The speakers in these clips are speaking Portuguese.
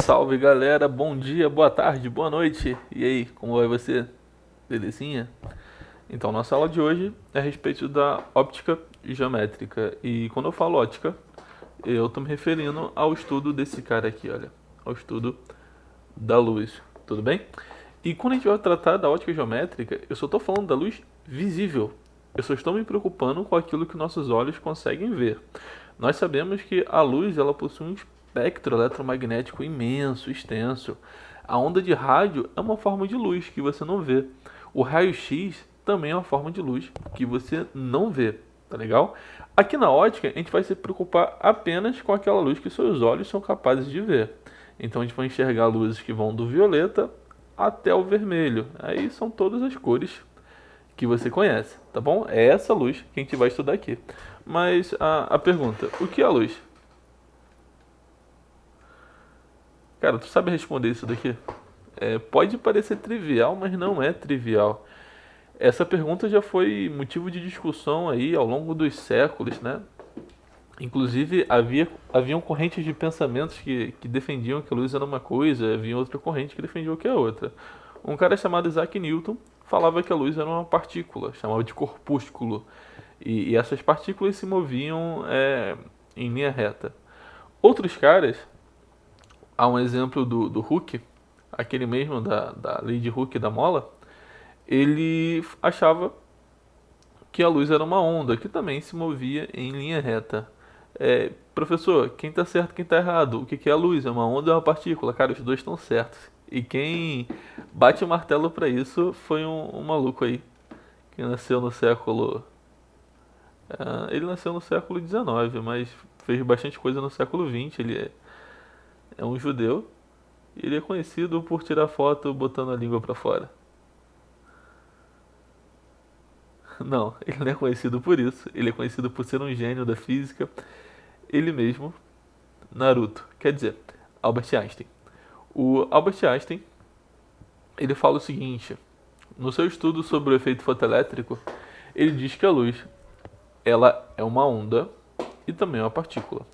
Salve galera, bom dia, boa tarde, boa noite. E aí, como vai você? Belezinha? Então, nossa aula de hoje é a respeito da óptica geométrica. E quando eu falo óptica, eu estou me referindo ao estudo desse cara aqui, olha, ao estudo da luz, tudo bem? E quando a gente vai tratar da óptica geométrica, eu só estou falando da luz visível. Eu só estou me preocupando com aquilo que nossos olhos conseguem ver. Nós sabemos que a luz ela possui um espectro eletromagnético imenso, extenso. A onda de rádio é uma forma de luz que você não vê. O raio-x também é uma forma de luz que você não vê, tá legal? Aqui na ótica, a gente vai se preocupar apenas com aquela luz que seus olhos são capazes de ver. Então a gente vai enxergar luzes que vão do violeta até o vermelho. Aí são todas as cores que você conhece, tá bom? É essa luz que a gente vai estudar aqui. Mas a pergunta, o que é a luz? Cara, tu sabe responder isso daqui? Pode parecer trivial, mas não é trivial. Essa pergunta já foi motivo de discussão aí ao longo dos séculos, né? Inclusive, haviam correntes de pensamentos que defendiam que a luz era uma coisa, havia outra corrente que defendia que é outra. Um cara chamado Isaac Newton falava que a luz era uma partícula, chamava de corpúsculo, e essas partículas se moviam em linha reta. Outros caras, há um exemplo do Hooke, aquele mesmo da lei de Hooke da mola, ele achava que a luz era uma onda que também se movia em linha reta. Professor, quem está certo, quem está errado? O que é a luz? É uma onda ou é uma partícula? Cara, os dois estão certos. E quem bate o martelo para isso foi um maluco aí, que nasceu no século. Ele nasceu no século XIX, mas fez bastante coisa no século XX. Ele é um judeu e ele é conhecido por tirar foto botando a língua para fora. Não, ele não é conhecido por isso. Ele é conhecido por ser um gênio da física. Ele mesmo, Naruto. Quer dizer, Albert Einstein. O Albert Einstein, ele fala o seguinte, no seu estudo sobre o efeito fotoelétrico, ele diz que a luz, ela é uma onda e também é uma partícula.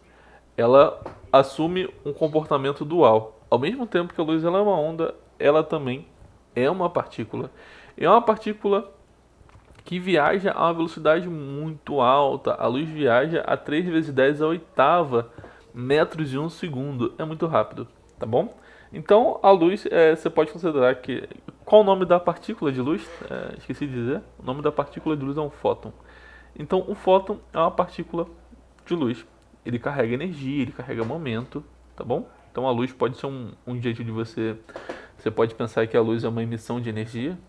Ela assume um comportamento dual. Ao mesmo tempo que a luz ela é uma onda, ela também é uma partícula. É uma partícula que viaja a uma velocidade muito alta. A luz viaja a 3 vezes 10 a oitava metros em um segundo. É muito rápido, tá bom? Então, a luz, você pode considerar que... Qual o nome da partícula de luz? Esqueci de dizer. O nome da partícula de luz é um fóton. Então, um fóton é uma partícula de luz. Ele carrega energia, ele carrega momento, tá bom? Então, a luz pode ser um jeito de você... Você pode pensar que a luz é uma emissão de energia,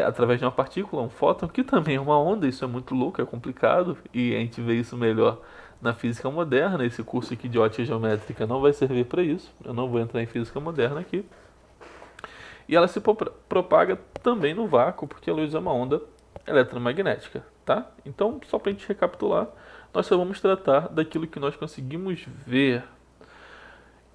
através de uma partícula, um fóton, que também é uma onda. Isso é muito louco, é complicado, e a gente vê isso melhor na física moderna. Esse curso aqui de ótica geométrica não vai servir para isso, eu não vou entrar em física moderna aqui. E ela se propaga também no vácuo, porque a luz é uma onda eletromagnética, tá? Então, só para a gente recapitular, nós só vamos tratar daquilo que nós conseguimos ver.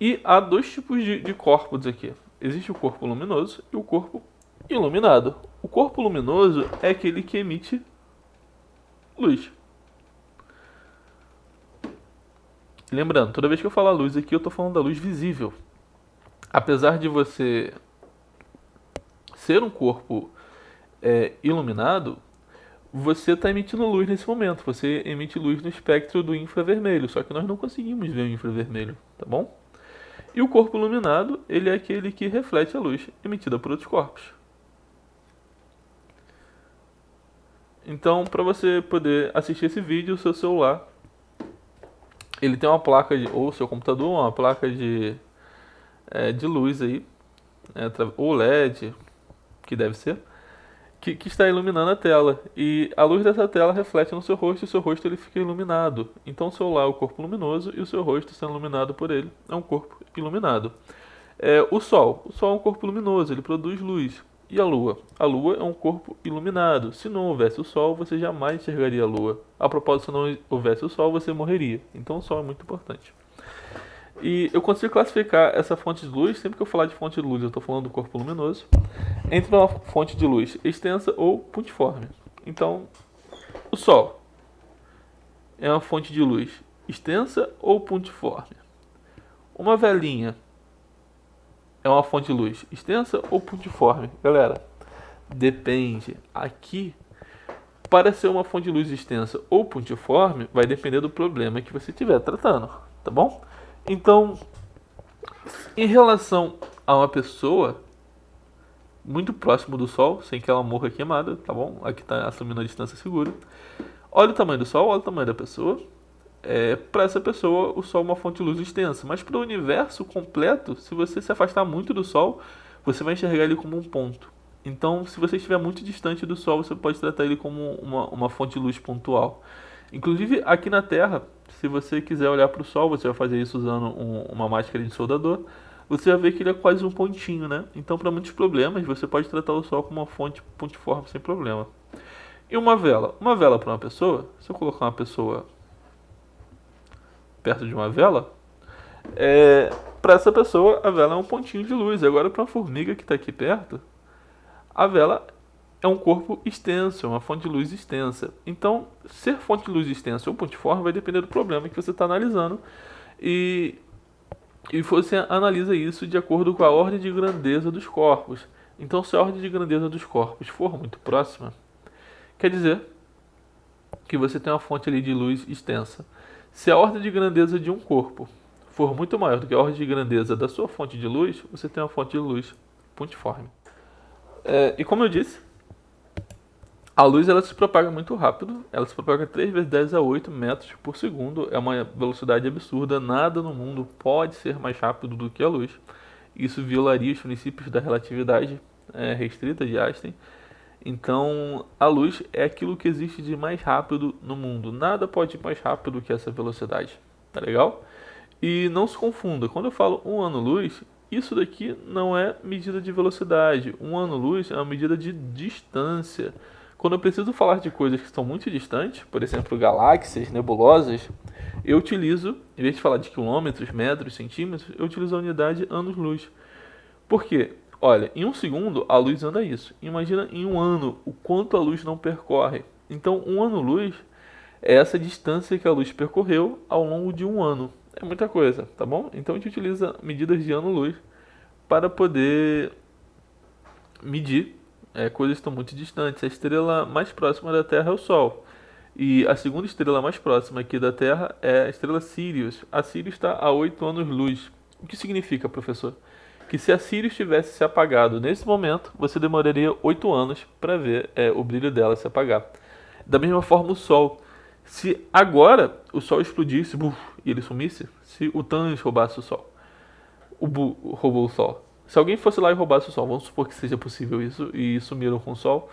E há dois tipos de corpos aqui. Existe o corpo luminoso e o corpo iluminado. O corpo luminoso é aquele que emite luz. Lembrando, toda vez que eu falar luz aqui, eu estou falando da luz visível. Apesar de você ser um corpo iluminado, você está emitindo luz nesse momento. Você emite luz no espectro do infravermelho, só que nós não conseguimos ver o infravermelho, tá bom? E o corpo iluminado, ele é aquele que reflete a luz emitida por outros corpos. Então, para você poder assistir esse vídeo, o seu celular, ele tem uma placa, ou seu computador, uma placa de luz aí, ou LED, que deve ser, que está iluminando a tela. E a luz dessa tela reflete no seu rosto e o seu rosto ele fica iluminado. Então o celular é o corpo luminoso e o seu rosto sendo iluminado por ele é um corpo iluminado. O Sol é um corpo luminoso, ele produz luz. E a Lua? A Lua é um corpo iluminado. Se não houvesse o Sol, você jamais enxergaria a Lua. A propósito, se não houvesse o Sol, você morreria. Então o Sol é muito importante. E eu consigo classificar essa fonte de luz, sempre que eu falar de fonte de luz, eu estou falando do corpo luminoso, entre uma fonte de luz extensa ou pontiforme. Então, o Sol é uma fonte de luz extensa ou pontiforme? Uma velinha é uma fonte de luz extensa ou pontiforme? Galera, depende. Aqui, para ser uma fonte de luz extensa ou pontiforme, vai depender do problema que você estiver tratando, tá bom? Então, em relação a uma pessoa muito próximo do Sol, sem que ela morra queimada, tá bom? Aqui está assumindo a distância segura. Olha o tamanho do Sol, olha o tamanho da pessoa. Para essa pessoa, o Sol é uma fonte de luz extensa. Mas para o universo completo, se você se afastar muito do Sol, você vai enxergar ele como um ponto. Então, se você estiver muito distante do Sol, você pode tratar ele como uma fonte de luz pontual. Inclusive, aqui na Terra, se você quiser olhar para o Sol, você vai fazer isso usando uma máscara de soldador, você vai ver que ele é quase um pontinho, né? Então, para muitos problemas, você pode tratar o Sol como uma fonte pontiforme sem problema. E uma vela? Uma vela para uma pessoa, se eu colocar uma pessoa perto de uma vela, para essa pessoa a vela é um pontinho de luz. Agora, para uma formiga que está aqui perto, a vela é um corpo extenso, é uma fonte de luz extensa. Então, ser fonte de luz extensa ou pontiforme vai depender do problema que você está analisando. E você analisa isso de acordo com a ordem de grandeza dos corpos. Então, se a ordem de grandeza dos corpos for muito próxima, quer dizer que você tem uma fonte ali de luz extensa. Se a ordem de grandeza de um corpo for muito maior do que a ordem de grandeza da sua fonte de luz, você tem uma fonte de luz pontiforme. E como eu disse, a luz ela se propaga muito rápido, ela se propaga 3 vezes 10 a 8 metros por segundo, é uma velocidade absurda, nada no mundo pode ser mais rápido do que a luz. Isso violaria os princípios da relatividade restrita de Einstein. Então, a luz é aquilo que existe de mais rápido no mundo, nada pode ir mais rápido que essa velocidade, tá legal? E não se confunda, quando eu falo 1 ano-luz, isso daqui não é medida de velocidade, 1 ano-luz é uma medida de distância. Quando eu preciso falar de coisas que estão muito distantes, por exemplo, galáxias, nebulosas, eu utilizo, em vez de falar de quilômetros, metros, centímetros, eu utilizo a unidade anos-luz. Por quê? Olha, em 1 segundo a luz anda isso. Imagina em 1 ano o quanto a luz não percorre. Então, 1 ano-luz é essa distância que a luz percorreu ao longo de 1 ano. É muita coisa, tá bom? Então a gente utiliza medidas de ano-luz para poder medir coisas que estão muito distantes. A estrela mais próxima da Terra é o Sol. E a segunda estrela mais próxima aqui da Terra é a estrela Sirius. A Sirius está a 8 anos-luz. O que significa, professor? Que se a Sirius tivesse se apagado nesse momento, você demoraria 8 anos para ver o brilho dela se apagar. Da mesma forma, o Sol. Se agora o Sol explodisse e ele sumisse, se o Thanos roubasse o Sol, o Bu roubou o Sol. Se alguém fosse lá e roubasse o Sol, vamos supor que seja possível isso, e sumiram com o Sol,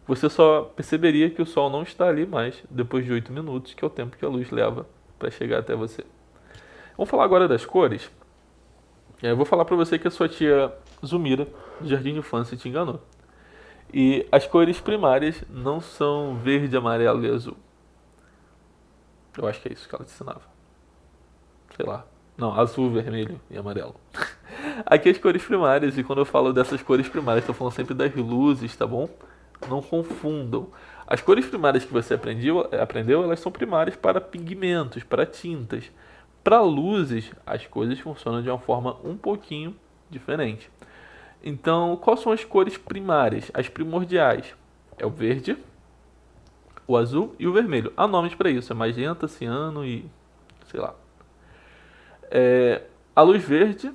você só perceberia que o Sol não está ali mais depois de 8 minutos, que é o tempo que a luz leva para chegar até você. Vamos falar agora das cores. Eu vou falar para você que a sua tia Zumira, do Jardim de Infância, te enganou. E as cores primárias não são verde, amarelo e azul. Eu acho que é isso que ela te ensinava. Sei lá. Não, azul, vermelho e amarelo. Aqui as cores primárias, e quando eu falo dessas cores primárias, estou falando sempre das luzes, tá bom? Não confundam. As cores primárias que você aprendeu, elas são primárias para pigmentos, para tintas. Para luzes, as coisas funcionam de uma forma um pouquinho diferente. Então, quais são as cores primárias? As primordiais é o verde, o azul e o vermelho. Há nomes para isso, é magenta, ciano e sei lá. A luz verde,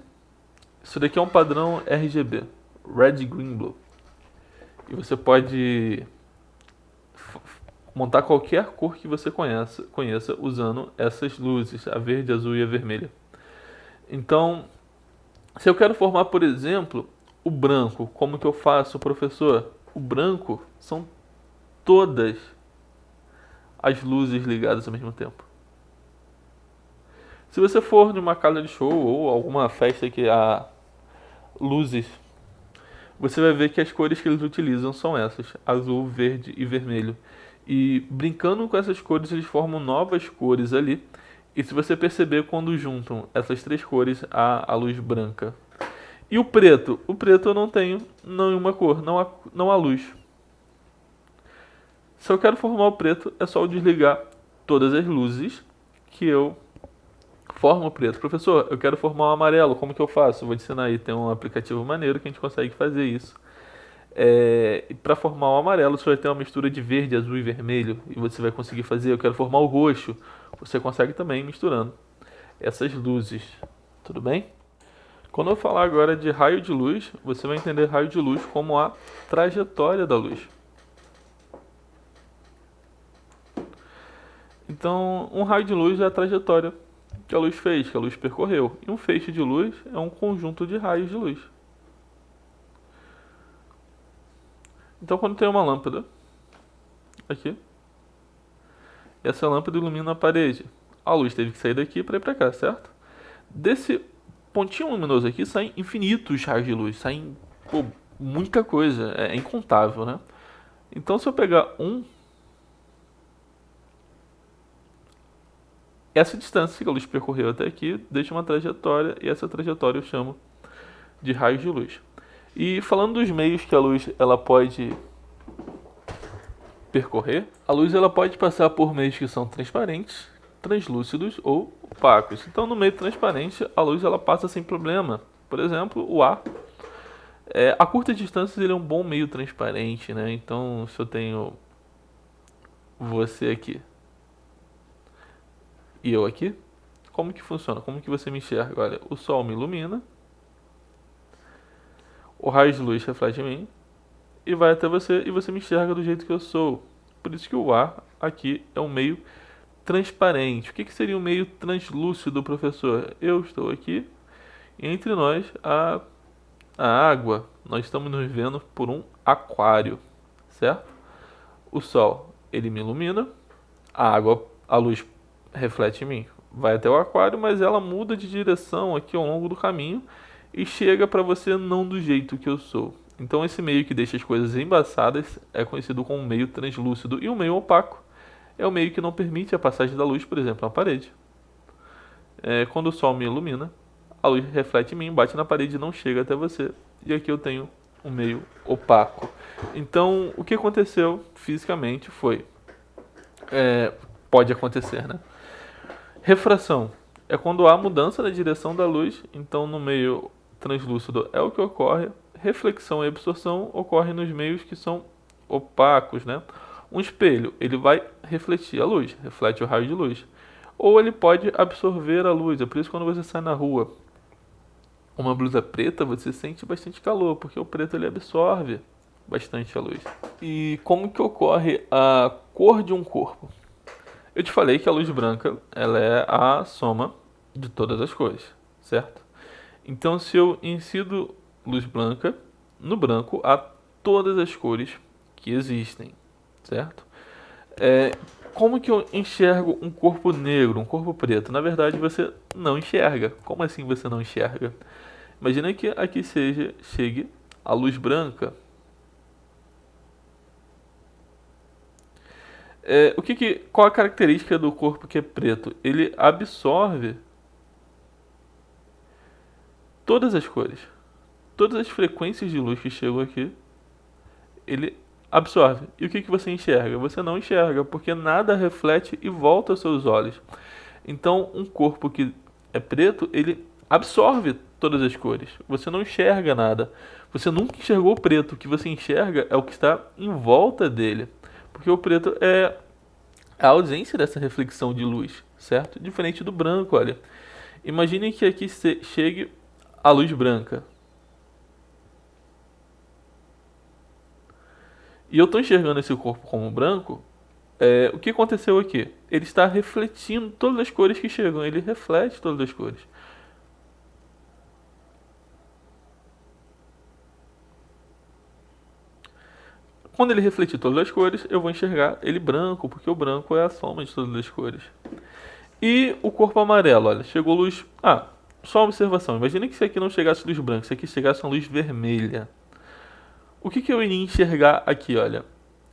isso daqui é um padrão RGB, Red, Green, Blue. E você pode montar qualquer cor que você conheça usando essas luzes, a verde, a azul e a vermelha. Então, se eu quero formar, por exemplo, o branco, como que eu faço, professor? O branco são todas as luzes ligadas ao mesmo tempo. Se você for numa casa de show ou alguma festa que há luzes, você vai ver que as cores que eles utilizam são essas, azul, verde e vermelho. E brincando com essas cores, eles formam novas cores ali. E se você perceber, quando juntam essas 3 cores, há a luz branca. E o preto? O preto eu não tenho nenhuma cor, não há luz. Se eu quero formar o preto, é só eu desligar todas as luzes que eu Forma o preto. Professor, eu quero formar o amarelo, como que eu faço? Eu vou te ensinar aí, tem um aplicativo maneiro que a gente consegue fazer isso. Para formar o amarelo, você vai ter uma mistura de verde, azul e vermelho, e você vai conseguir fazer. Eu quero formar o roxo. Você consegue também misturando essas luzes. Tudo bem? Quando eu falar agora de raio de luz, você vai entender raio de luz como a trajetória da luz. Então, um raio de luz é a trajetória que a luz fez, que a luz percorreu. E um feixe de luz é um conjunto de raios de luz. Então, quando tem uma lâmpada aqui, essa lâmpada ilumina a parede. A luz teve que sair daqui para ir para cá, certo? Desse pontinho luminoso aqui saem infinitos raios de luz, saem muita coisa, é incontável, né? Então, se eu pegar essa distância que a luz percorreu até aqui deixa uma trajetória, e essa trajetória eu chamo de raios de luz. E falando dos meios que a luz ela pode percorrer, a luz ela pode passar por meios que são transparentes, translúcidos ou opacos. Então, no meio transparente, a luz ela passa sem problema. Por exemplo, o ar. A curta distância ele é um bom meio transparente, né? Então, se eu tenho você aqui e eu aqui, como que funciona? Como que você me enxerga? Olha, o sol me ilumina, o raio de luz reflete em mim e vai até você e você me enxerga do jeito que eu sou. Por isso que o ar aqui é um meio transparente. O que seria um meio translúcido, professor? Eu estou aqui e entre nós a água. Nós estamos nos vendo por um aquário, certo? O sol, ele me ilumina, a água, a luz reflete em mim, vai até o aquário, mas ela muda de direção aqui ao longo do caminho e chega para você não do jeito que eu sou. Então esse meio que deixa as coisas embaçadas é conhecido como meio translúcido, e o meio opaco é o meio que não permite a passagem da luz, por exemplo, na parede. Quando o sol me ilumina, a luz reflete em mim, bate na parede e não chega até você. E aqui eu tenho um meio opaco. Então, o que aconteceu fisicamente foi... pode acontecer, né? Refração é quando há mudança na direção da luz, então no meio translúcido é o que ocorre. Reflexão e absorção ocorrem nos meios que são opacos, né? Um espelho, ele vai refletir a luz, reflete o raio de luz. Ou ele pode absorver a luz, é por isso que quando você sai na rua, uma blusa preta, você sente bastante calor, porque o preto ele absorve bastante a luz. E como que ocorre a cor de um corpo? Eu te falei que a luz branca ela é a soma de todas as cores, certo? Então, se eu incido luz branca, no branco há todas as cores que existem, certo? Como que eu enxergo um corpo negro, um corpo preto? Na verdade, você não enxerga. Como assim você não enxerga? Imagina que aqui chegue a luz branca. Qual a característica do corpo que é preto? Ele absorve todas as cores. Todas as frequências de luz que chegam aqui, ele absorve. E o que você enxerga? Você não enxerga, porque nada reflete e volta aos seus olhos. Então, um corpo que é preto, ele absorve todas as cores. Você não enxerga nada. Você nunca enxergou o preto. O que você enxerga é o que está em volta dele. Porque o preto é a ausência dessa reflexão de luz, certo? Diferente do branco, olha. Imagine que aqui chegue a luz branca. E eu estou enxergando esse corpo como branco. O que aconteceu aqui? Ele está refletindo todas as cores que chegam. Ele reflete todas as cores. Quando ele refletir todas as cores, eu vou enxergar ele branco, porque o branco é a soma de todas as cores. E o corpo amarelo, olha, chegou luz... só uma observação. Imagina que se aqui não chegasse luz branca, se aqui chegasse uma luz vermelha. O que eu iria enxergar aqui, olha?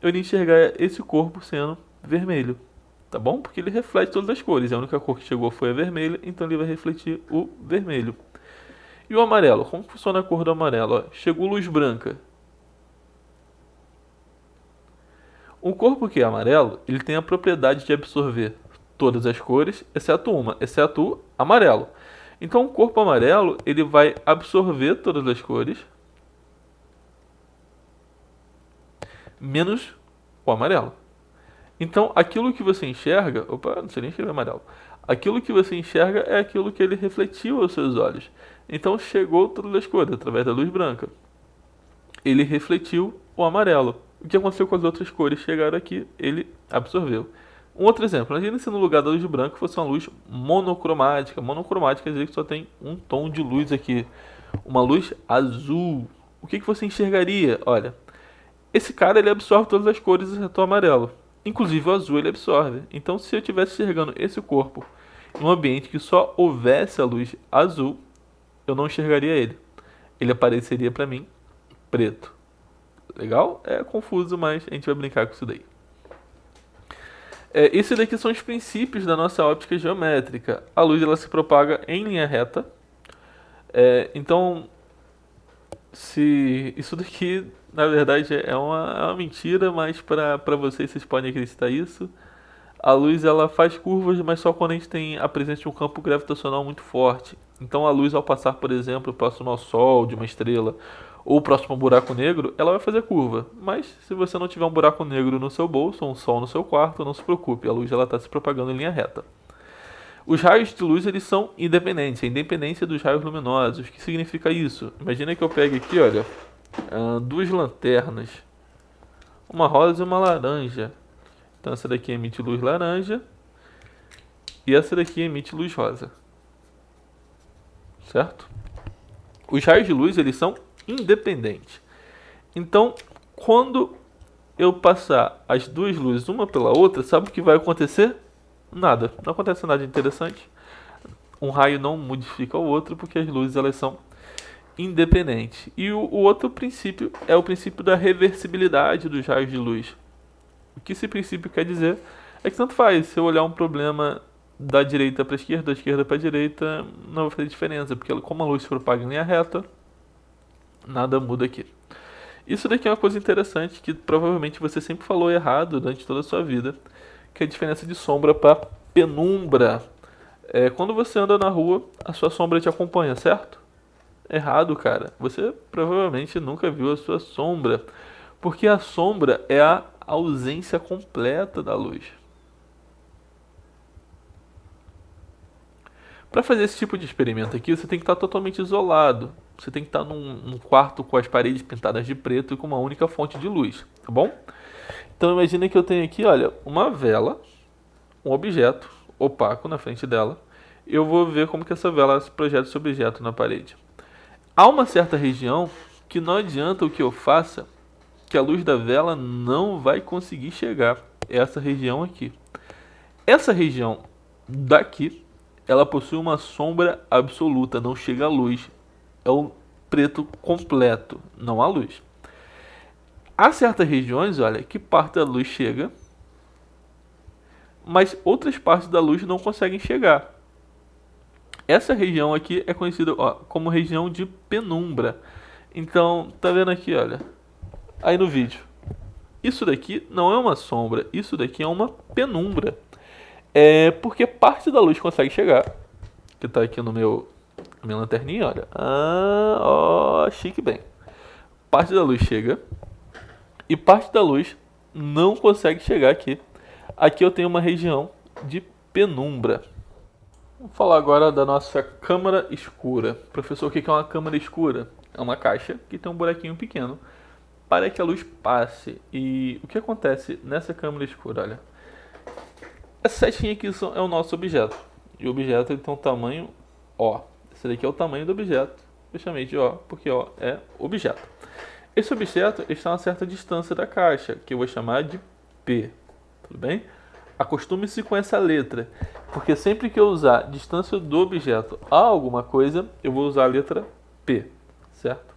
Eu iria enxergar esse corpo sendo vermelho, tá bom? Porque ele reflete todas as cores. A única cor que chegou foi a vermelha, então ele vai refletir o vermelho. E o amarelo? Como funciona a cor do amarelo? Ó, chegou luz branca. Um corpo que é amarelo, ele tem a propriedade de absorver todas as cores, exceto uma, exceto o amarelo. Então o corpo amarelo ele vai absorver todas as cores, menos o amarelo. Então aquilo que você enxerga, opa, não sei nem escrever amarelo. Aquilo que você enxerga é aquilo que ele refletiu aos seus olhos. Então chegou todas as cores através da luz branca. Ele refletiu o amarelo. O que aconteceu com as outras cores? Chegaram aqui, ele absorveu. Um outro exemplo, imagina se no lugar da luz branca fosse uma luz monocromática. Monocromática quer dizer que só tem um tom de luz aqui. Uma luz azul. O que você enxergaria? Olha, esse cara ele absorve todas as cores exceto o amarelo. Inclusive o azul ele absorve. Então se eu estivesse enxergando esse corpo em um ambiente que só houvesse a luz azul, eu não enxergaria ele. Ele apareceria para mim preto. Legal? É confuso, mas a gente vai brincar com isso daí. Esses daqui são os princípios da nossa óptica geométrica. A luz ela se propaga em linha reta. Então, se isso daqui na verdade é uma mentira, mas para vocês podem acreditar isso. A luz ela faz curvas, mas só quando a gente tem a presença de um campo gravitacional muito forte. Então a luz ao passar, por exemplo, próximo ao Sol, de uma estrela, ou próximo a um buraco negro, ela vai fazer curva. Mas se você não tiver um buraco negro no seu bolso, ou um sol no seu quarto, não se preocupe, a luz ela está se propagando em linha reta. Os raios de luz eles são independentes, a independência dos raios luminosos. O que significa isso? Imagina que eu pegue aqui, olha, duas lanternas, uma rosa e uma laranja. Então essa daqui emite luz laranja e essa daqui emite luz rosa. Certo? Os raios de luz eles são independentes. Então, quando eu passar as duas luzes uma pela outra, sabe o que vai acontecer? Nada. Não acontece nada de interessante. Um raio não modifica o outro porque as luzes elas são independentes. E o outro princípio é o princípio da reversibilidade dos raios de luz. O que esse princípio quer dizer é que tanto faz se eu olhar um problema da direita para a esquerda, da esquerda para a direita, não vai fazer diferença, porque como a luz se propaga em linha reta, nada muda aqui. Isso daqui é uma coisa interessante que provavelmente você sempre falou errado durante toda a sua vida, que é a diferença de sombra para penumbra. Quando você anda na rua, a sua sombra te acompanha, certo? Errado, cara. Você provavelmente nunca viu a sua sombra, porque a sombra é a ausência completa da luz. Para fazer esse tipo de experimento aqui, você tem que estar totalmente isolado. Você tem que estar num quarto com as paredes pintadas de preto e com uma única fonte de luz, tá bom? Então imagine que eu tenho aqui, olha, uma vela, um objeto opaco na frente dela. Eu vou ver como que essa vela se projeta esse objeto na parede. Há uma certa região que não adianta o que eu faça, que a luz da vela não vai conseguir chegar. É essa região aqui. Essa região daqui, ela possui uma sombra absoluta, não chega a luz. É um preto completo, não há luz. Há certas regiões, olha, que parte da luz chega, mas outras partes da luz não conseguem chegar. Essa região aqui é conhecida como região de penumbra. Então, tá vendo aqui, olha, aí no vídeo. Isso daqui não é uma sombra, isso daqui é uma penumbra. Porque parte da luz consegue chegar, que tá aqui no minha lanterninha, olha. Chique bem. Parte da luz chega e parte da luz não consegue chegar aqui. Aqui eu tenho uma região de penumbra. Vamos falar agora da nossa câmara escura. Professor, o que é uma câmara escura? É uma caixa que tem um buraquinho pequeno para que a luz passe. E o que acontece nessa câmara escura? Olha, essa setinha aqui é o nosso objeto. E o objeto ele tem um tamanho O. Esse daqui é o tamanho do objeto. Eu chamei de O porque O é objeto. Esse objeto está a uma certa distância da caixa, que eu vou chamar de P. Tudo bem? Acostume-se com essa letra, porque sempre que eu usar distância do objeto a alguma coisa, eu vou usar a letra P, certo?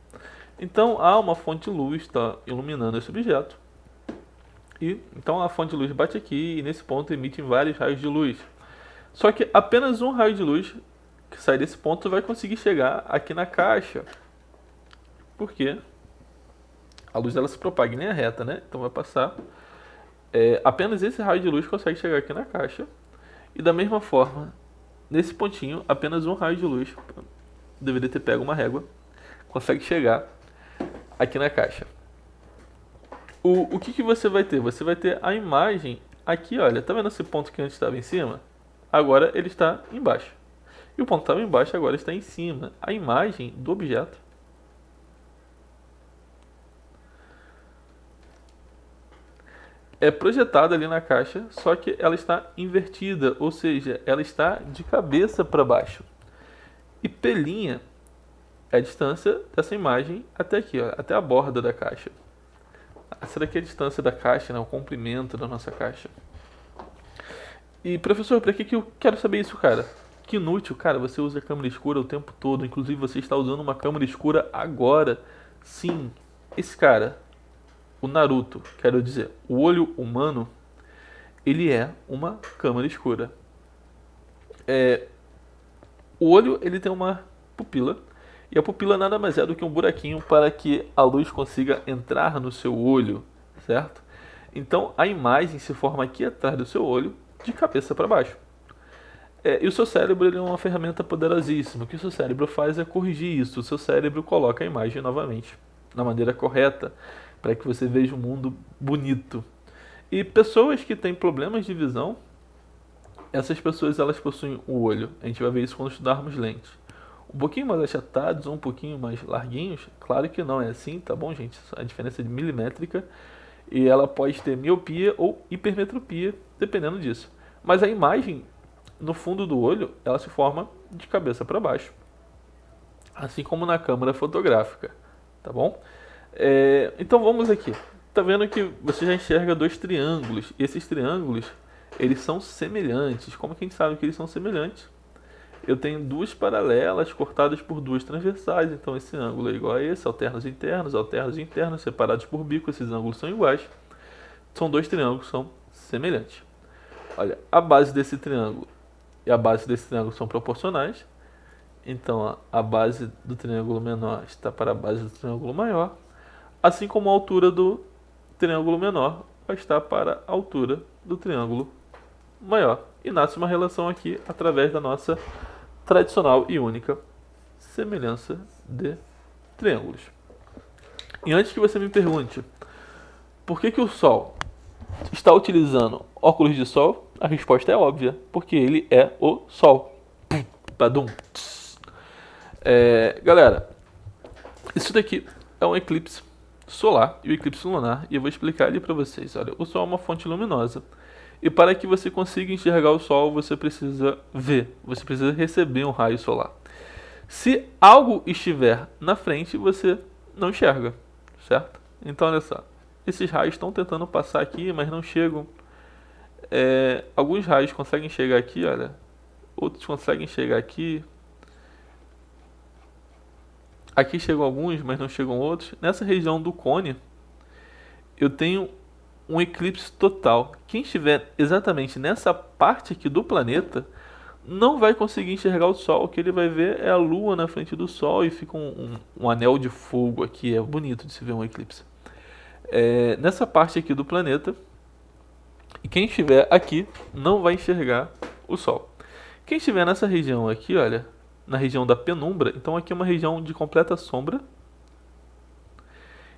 Então há uma fonte de luz que está iluminando esse objeto. E então a fonte de luz bate aqui e nesse ponto emite vários raios de luz. Só que apenas um raio de luz que sai desse ponto vai conseguir chegar aqui na caixa. Por quê? A luz ela se propaga em linha reta, né? Então vai passar. Apenas esse raio de luz consegue chegar aqui na caixa. E da mesma forma, nesse pontinho, apenas um raio de luz, deveria ter pego uma régua, consegue chegar aqui na caixa. O que você vai ter? Você vai ter a imagem aqui, olha, tá vendo esse ponto que antes estava em cima? Agora ele está embaixo. E o ponto que estava embaixo agora está em cima. A imagem do objeto é projetada ali na caixa, só que ela está invertida, ou seja, ela está de cabeça para baixo. E pelinha é a distância dessa imagem até aqui, ó, até a borda da caixa. Essa daqui é a distância da caixa, né, o comprimento da nossa caixa. E professor, para que eu quero saber isso, cara? Que inútil, cara, você usa câmera escura o tempo todo, inclusive você está usando uma câmera escura agora. Sim, esse cara, o Naruto, quero dizer, o olho humano, ele é uma câmera escura. O olho, ele tem uma pupila, e a pupila nada mais é do que um buraquinho para que a luz consiga entrar no seu olho, certo? Então a imagem se forma aqui atrás do seu olho, de cabeça para baixo. E o seu cérebro ele é uma ferramenta poderosíssima. O que o seu cérebro faz é corrigir isso. O seu cérebro coloca a imagem novamente, na maneira correta, para que você veja um mundo bonito. E pessoas que têm problemas de visão, essas pessoas elas possuem o olho. A gente vai ver isso quando estudarmos lentes. Um pouquinho mais achatados ou um pouquinho mais larguinhos? Claro que não é assim, tá bom, gente? A diferença é de milimétrica e ela pode ter miopia ou hipermetropia, dependendo disso. Mas a imagem no fundo do olho, ela se forma de cabeça para baixo, assim como na câmera fotográfica, tá bom? Então vamos aqui. Tá vendo que você já enxerga dois triângulos e esses triângulos eles são semelhantes. Como que a gente sabe que eles são semelhantes? Eu tenho duas paralelas cortadas por duas transversais, então esse ângulo é igual a esse, alternos e internos, separados por bico, esses ângulos são iguais. São dois triângulos, são semelhantes. Olha, a base desse triângulo e a base desse triângulo são proporcionais, então a base do triângulo menor está para a base do triângulo maior, assim como a altura do triângulo menor vai estar para a altura do triângulo maior. E nasce uma relação aqui através da nossa tradicional e única semelhança de triângulos. E antes que você me pergunte por que o Sol está utilizando óculos de sol, a resposta é óbvia, porque ele é o Sol. Badum. Galera, isso daqui é um eclipse solar e o eclipse lunar, e eu vou explicar ali para vocês. Olha, o Sol é uma fonte luminosa. E para que você consiga enxergar o Sol, você precisa ver, você precisa receber um raio solar. Se algo estiver na frente, você não enxerga, certo? Então, olha só, esses raios estão tentando passar aqui, mas não chegam. Alguns raios conseguem chegar aqui, olha, outros conseguem chegar aqui. Aqui chegam alguns, mas não chegam outros. Nessa região do cone, eu tenho um eclipse total. Quem estiver exatamente nessa parte aqui do planeta não vai conseguir enxergar o Sol. O que ele vai ver é a Lua na frente do Sol e fica um anel de fogo aqui. É bonito de se ver um eclipse. Nessa parte aqui do planeta, e quem estiver aqui não vai enxergar o Sol. Quem estiver nessa região aqui, olha, na região da penumbra, então aqui é uma região de completa sombra.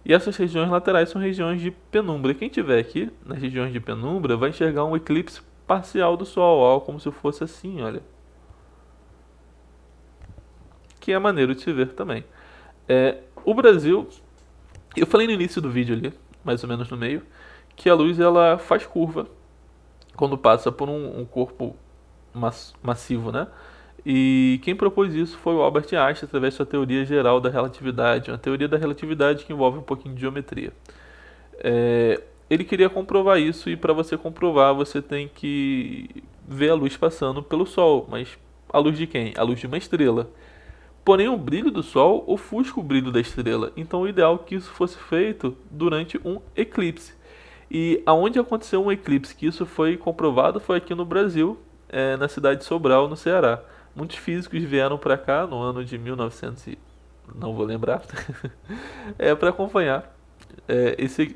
E essas regiões laterais são regiões de penumbra. Quem estiver aqui, nas regiões de penumbra, vai enxergar um eclipse parcial do Sol, ó, como se fosse assim, olha. Que é maneiro de se ver também. O Brasil, eu falei no início do vídeo ali, mais ou menos no meio, que a luz ela faz curva quando passa por um corpo massivo, né? E quem propôs isso foi o Albert Einstein através da sua teoria geral da relatividade, uma teoria da relatividade que envolve um pouquinho de geometria. Ele queria comprovar isso e para você comprovar você tem que ver a luz passando pelo Sol, mas a luz de quem? A luz de uma estrela. Porém o brilho do Sol ofusca o brilho da estrela, então o ideal é que isso fosse feito durante um eclipse. E aonde aconteceu um eclipse que isso foi comprovado foi aqui no Brasil, na cidade de Sobral, no Ceará. Muitos físicos vieram para cá no ano de 1900 não vou lembrar, para acompanhar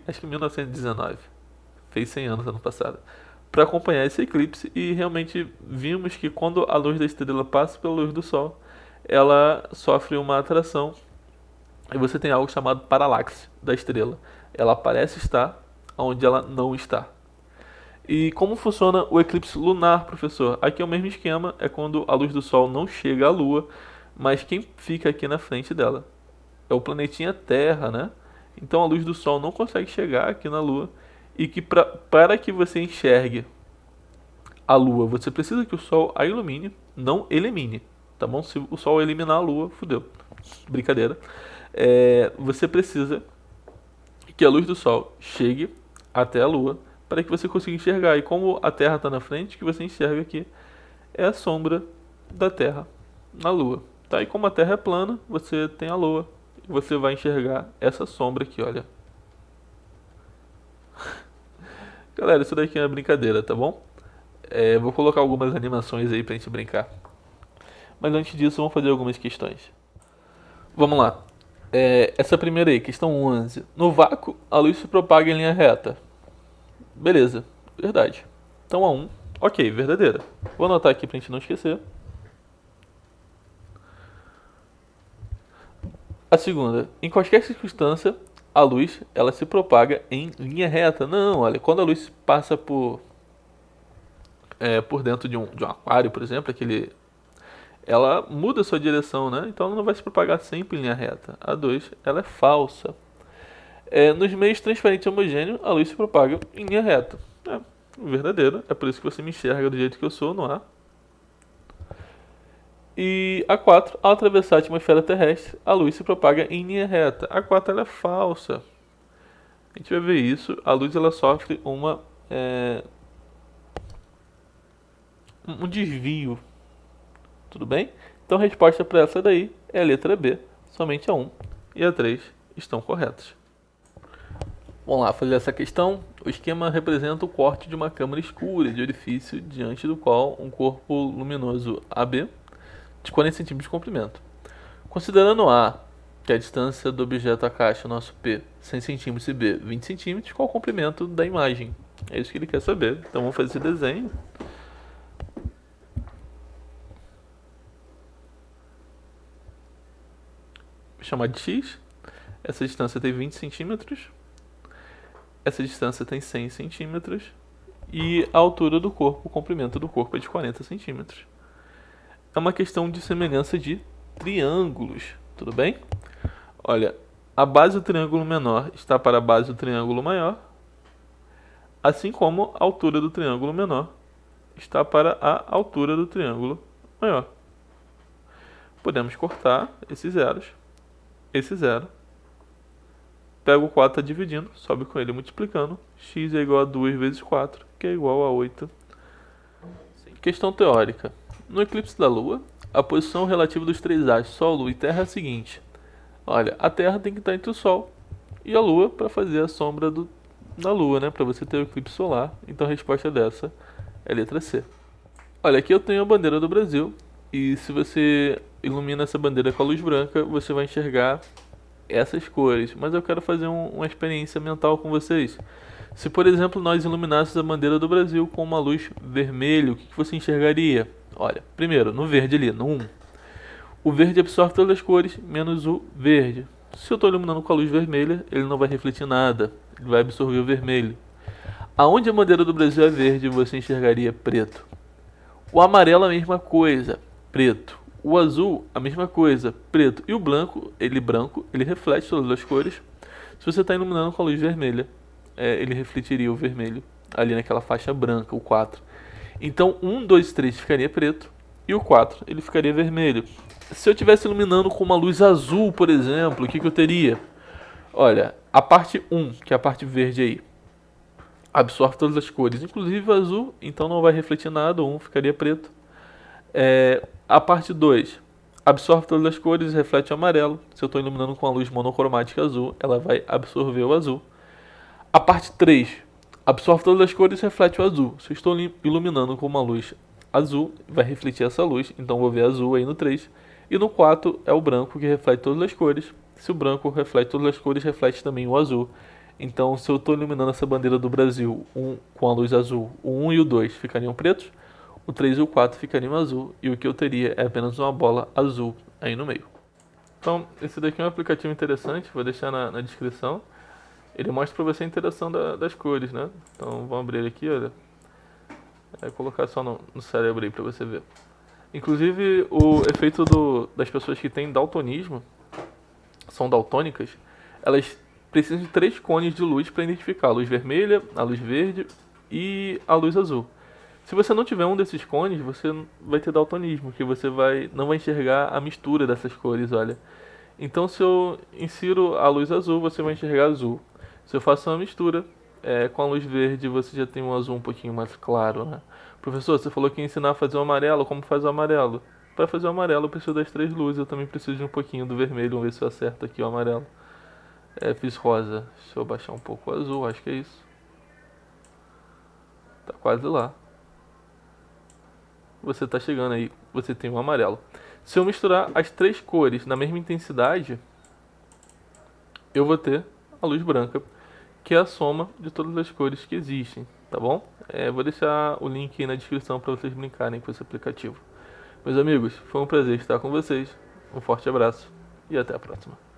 acho que 1919, fez 100 anos ano passado, para acompanhar esse eclipse e realmente vimos que quando a luz da estrela passa pela luz do Sol, ela sofre uma atração e você tem algo chamado paralaxe da estrela. Ela parece estar onde ela não está. E como funciona o eclipse lunar, professor? Aqui é o mesmo esquema, é quando a luz do Sol não chega à Lua, mas quem fica aqui na frente dela é o planetinha Terra, né? Então a luz do Sol não consegue chegar aqui na Lua e que para que você enxergue a Lua, você precisa que o Sol a ilumine, não elimine, tá bom? Se o Sol eliminar a Lua, fudeu. Brincadeira. Você precisa que a luz do Sol chegue até a Lua para que você consiga enxergar. E como a Terra está na frente, o que você enxerga aqui é a sombra da Terra na Lua. Tá? E como a Terra é plana, você tem a Lua. E você vai enxergar essa sombra aqui, olha. Galera, isso daqui é brincadeira, tá bom? Vou colocar algumas animações aí pra gente brincar. Mas antes disso, vamos fazer algumas questões. Vamos lá. Essa primeira aí, questão 11. No vácuo, a luz se propaga em linha reta. Beleza, verdade. Então a 1, ok, verdadeira. Vou anotar aqui pra gente não esquecer. A segunda, em qualquer circunstância, a luz ela se propaga em linha reta. Não, olha, quando a luz passa por dentro de um aquário, por exemplo, ela muda a sua direção, né? Então ela não vai se propagar sempre em linha reta. A 2, ela é falsa. Nos meios transparentes homogêneos, a luz se propaga em linha reta. Verdadeiro. É por isso que você me enxerga do jeito que eu sou no ar. E a 4, ao atravessar a atmosfera terrestre, a luz se propaga em linha reta. A 4 ela é falsa. A gente vai ver isso. A luz ela sofre um desvio. Tudo bem? Então a resposta para essa daí é a letra B. Somente a 1 e a 3 estão corretas. Vamos lá, fazer essa questão. O esquema representa o corte de uma câmara escura de orifício diante do qual um corpo luminoso AB de 40 cm de comprimento. Considerando A, que é a distância do objeto à caixa, nosso P, 100 cm e B, 20 cm, qual é o comprimento da imagem? É isso que ele quer saber. Então vamos fazer esse desenho. Vou chamar de X. Essa distância tem 20 centímetros. Essa distância tem 100 centímetros. E a altura do corpo, o comprimento do corpo é de 40 centímetros. É uma questão de semelhança de triângulos, tudo bem? Olha, a base do triângulo menor está para a base do triângulo maior, assim como a altura do triângulo menor está para a altura do triângulo maior. Podemos cortar esses zeros, esse zero. Pega o 4, está dividindo, sobe com ele multiplicando. X é igual a 2 vezes 4, que é igual a 8. Questão teórica. No eclipse da Lua, a posição relativa dos três astros, Sol, Lua e Terra, é a seguinte. Olha, a Terra tem que estar entre o Sol e a Lua para fazer a sombra da Lua, né? Para você ter o eclipse solar. Então a resposta dessa é a letra C. Olha, aqui eu tenho a bandeira do Brasil. E se você ilumina essa bandeira com a luz branca, você vai enxergar essas cores. Mas eu quero fazer uma experiência mental com vocês. Se, por exemplo, nós iluminássemos a bandeira do Brasil com uma luz vermelha, o que você enxergaria? Olha, primeiro, no verde ali, no 1. O verde absorve todas as cores, menos o verde. Se eu estou iluminando com a luz vermelha, ele não vai refletir nada. Ele vai absorver o vermelho. Aonde a bandeira do Brasil é verde, você enxergaria preto. O amarelo, a mesma coisa, preto. O azul, a mesma coisa, preto. E o branco, ele reflete todas as cores. Se você está iluminando com a luz vermelha, ele refletiria o vermelho ali naquela faixa branca, o 4. Então, 1, 2 e 3 ficaria preto e o 4 ele ficaria vermelho. Se eu estivesse iluminando com uma luz azul, por exemplo, o que eu teria? Olha, a parte 1, que é a parte verde aí, absorve todas as cores, inclusive o azul, então não vai refletir nada, o 1 ficaria preto. A parte 2 absorve todas as cores e reflete o amarelo. Se eu estou iluminando com a luz monocromática azul, ela vai absorver o azul. A parte 3 absorve todas as cores e reflete o azul. Se eu estou iluminando com uma luz azul, vai refletir essa luz, então vou ver azul aí no 3. E no 4 é o branco que reflete todas as cores. Se o branco reflete todas as cores, reflete também o azul. Então, se eu estou iluminando essa bandeira do Brasil com a luz azul, o 1 e o 2 ficariam pretos, o 3 e o 4 ficariam azul, e o que eu teria é apenas uma bola azul aí no meio. Então, esse daqui é um aplicativo interessante, vou deixar na descrição. Ele mostra para você a interação das cores, né? Então, vamos abrir ele aqui, olha. Colocar só no cérebro aí para você ver. Inclusive, o efeito das pessoas que têm daltonismo, são daltônicas, elas precisam de 3 cones de luz para identificar a luz vermelha, a luz verde e a luz azul. Se você não tiver um desses cones, você vai ter daltonismo, que você não vai enxergar a mistura dessas cores, olha. Então, se eu insiro a luz azul, você vai enxergar azul. Se eu faço uma mistura com a luz verde, você já tem um azul um pouquinho mais claro, né? Professor, você falou que ia ensinar a fazer o amarelo, como faz o amarelo? Para fazer o amarelo eu preciso das 3 luzes, eu também preciso de um pouquinho do vermelho, vamos ver se eu acerto aqui o amarelo. Fiz rosa, deixa eu baixar um pouco o azul, acho que é isso. Tá quase lá. Você tá chegando aí, você tem o amarelo. Se eu misturar as 3 cores na mesma intensidade, eu vou ter a luz branca, que é a soma de todas as cores que existem, tá bom? Vou deixar o link aí na descrição para vocês brincarem com esse aplicativo. Meus amigos, foi um prazer estar com vocês. Um forte abraço e até a próxima.